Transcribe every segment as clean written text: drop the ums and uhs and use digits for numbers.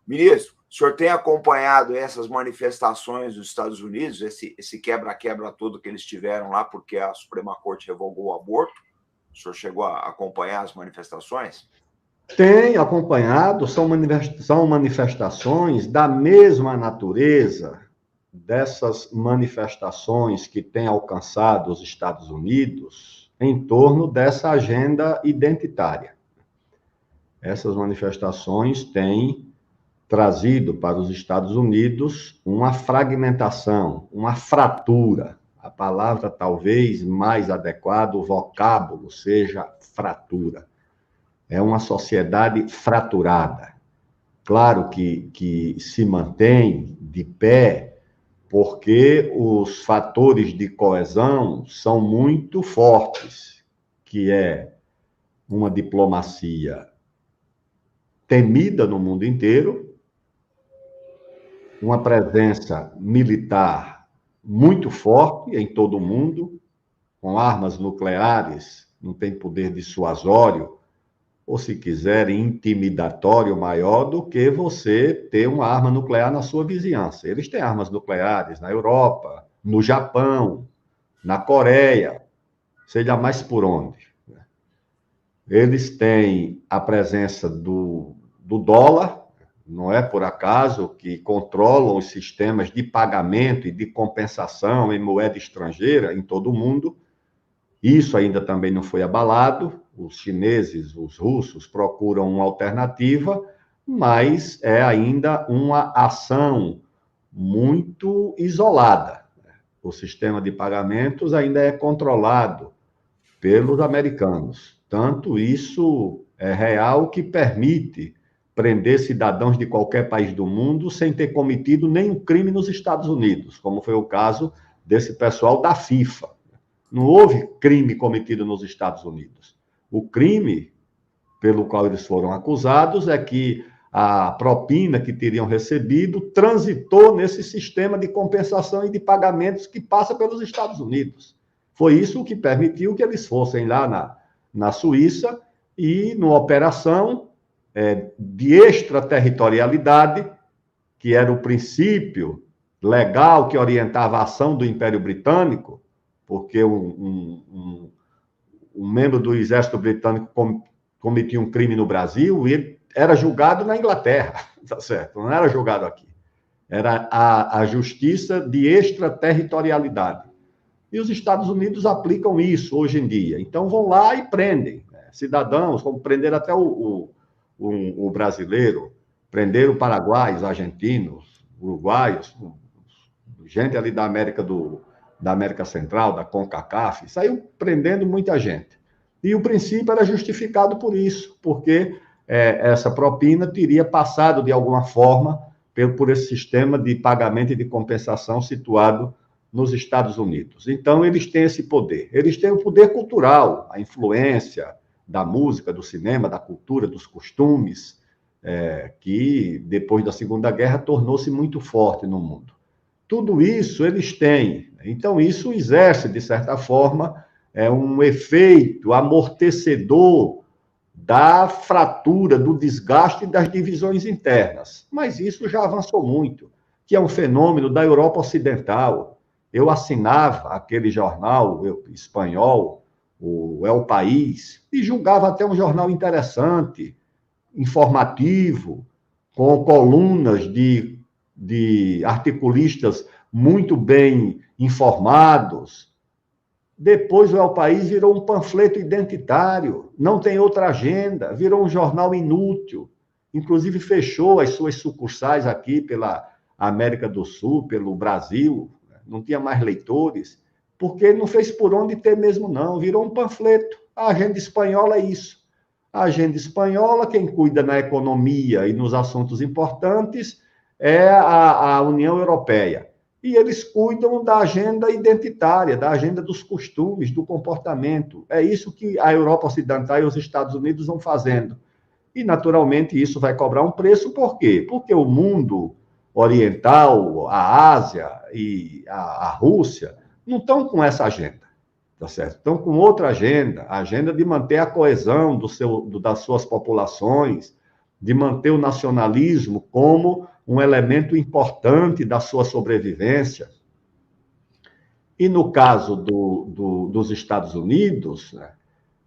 Ministro, o senhor tem acompanhado essas manifestações dos Estados Unidos, esse quebra-quebra todo que eles tiveram lá, porque a Suprema Corte revogou o aborto? O senhor chegou a acompanhar as manifestações? Tem acompanhado, são manifestações da mesma natureza dessas manifestações que têm alcançado os Estados Unidos em torno dessa agenda identitária. Essas manifestações têm trazido para os Estados Unidos uma fragmentação, uma fratura. A palavra talvez mais adequada, o vocábulo seja fratura. É uma sociedade fraturada. Claro que se mantém de pé, porque os fatores de coesão são muito fortes, que é uma diplomacia temida no mundo inteiro, uma presença militar muito forte em todo o mundo, com armas nucleares, não tem poder dissuasório, ou, se quiserem, intimidatório maior do que você ter uma arma nuclear na sua vizinhança. Eles têm armas nucleares na Europa, no Japão, na Coreia, seja mais por onde. Eles têm a presença do dólar, não é por acaso que controlam os sistemas de pagamento e de compensação em moeda estrangeira em todo o mundo. Isso ainda também não foi abalado. Os chineses, os russos procuram uma alternativa, mas é ainda uma ação muito isolada. O sistema de pagamentos ainda é controlado pelos americanos. Tanto isso é real que permite prender cidadãos de qualquer país do mundo sem ter cometido nenhum crime nos Estados Unidos, como foi o caso desse pessoal da FIFA. Não houve crime cometido nos Estados Unidos. O crime pelo qual eles foram acusados é que a propina que teriam recebido transitou nesse sistema de compensação e de pagamentos que passa pelos Estados Unidos. Foi isso que permitiu que eles fossem lá na Suíça e, numa operação de extraterritorialidade, que era o princípio legal que orientava a ação do Império Britânico, porque um membro do exército britânico cometia um crime no Brasil e ele era julgado na Inglaterra, tá certo? Não era julgado aqui. Era a justiça de extraterritorialidade. E os Estados Unidos aplicam isso hoje em dia. Então, vão lá e prendem cidadãos, como prenderam até o brasileiro, prenderam paraguaios, argentinos, uruguaios, gente ali da América Central, da CONCACAF, saiu prendendo muita gente. E o princípio era justificado por isso, porque essa propina teria passado, de alguma forma, por esse sistema de pagamento e de compensação situado nos Estados Unidos. Então, eles têm esse poder. Eles têm o poder cultural, a influência da música, do cinema, da cultura, dos costumes, que, depois da Segunda Guerra, tornou-se muito forte no mundo. Tudo isso eles têm. Então, isso exerce, de certa forma, um efeito amortecedor da fratura, do desgaste das divisões internas. Mas isso já avançou muito, que é um fenômeno da Europa Ocidental. Eu assinava aquele jornal espanhol, o El País, e julgava até um jornal interessante, informativo, com colunas de articulistas muito bem informados. Depois o El País virou um panfleto identitário, não tem outra agenda, virou um jornal inútil. Inclusive fechou as suas sucursais aqui pela América do Sul, pelo Brasil, não tinha mais leitores, porque não fez por onde ter mesmo não, virou um panfleto. A agenda espanhola é isso. A agenda espanhola, quem cuida na economia e nos assuntos importantes é a União Europeia. E eles cuidam da agenda identitária, da agenda dos costumes, do comportamento. É isso que a Europa Ocidental e os Estados Unidos vão fazendo. E, naturalmente, isso vai cobrar um preço. Por quê? Porque o mundo oriental, a Ásia e a Rússia não estão com essa agenda, tá certo? Estão com outra agenda, a agenda de manter a coesão das suas populações, de manter o nacionalismo como um elemento importante da sua sobrevivência. E no caso dos Estados Unidos, né,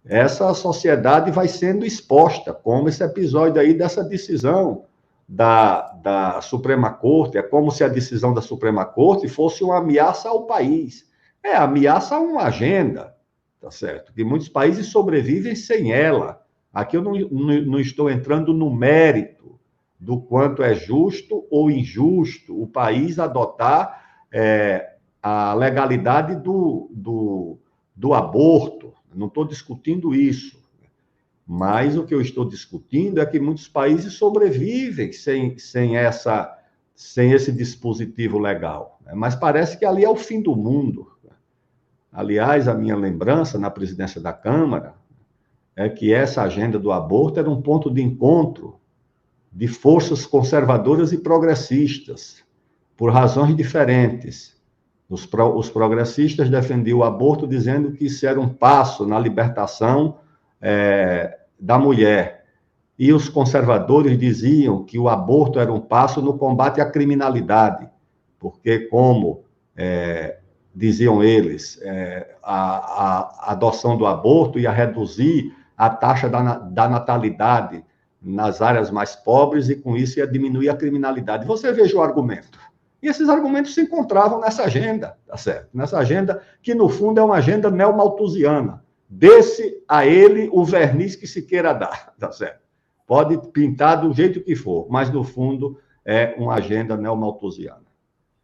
essa sociedade vai sendo exposta, como esse episódio aí dessa decisão da Suprema Corte, é como se a decisão da Suprema Corte fosse uma ameaça ao país. É ameaça a uma agenda, tá certo? Que muitos países sobrevivem sem ela. Aqui eu não estou entrando no mérito do quanto é justo ou injusto o país adotar a legalidade do aborto. Não estou discutindo isso. Mas o que eu estou discutindo é que muitos países sobrevivem sem esse dispositivo legal. Mas parece que ali é o fim do mundo. Aliás, a minha lembrança na presidência da Câmara é que essa agenda do aborto era um ponto de encontro de forças conservadoras e progressistas, por razões diferentes. Os progressistas defendiam o aborto dizendo que isso era um passo na libertação da mulher. E os conservadores diziam que o aborto era um passo no combate à criminalidade, porque, como diziam eles, a adoção do aborto ia reduzir a taxa da natalidade nas áreas mais pobres e, com isso, ia diminuir a criminalidade. Você veja o argumento. E esses argumentos se encontravam nessa agenda, tá certo? Nessa agenda que, no fundo, é uma agenda neomalthusiana. Desse a ele o verniz que se queira dar, tá certo? Pode pintar do jeito que for, mas, no fundo, é uma agenda neomalthusiana.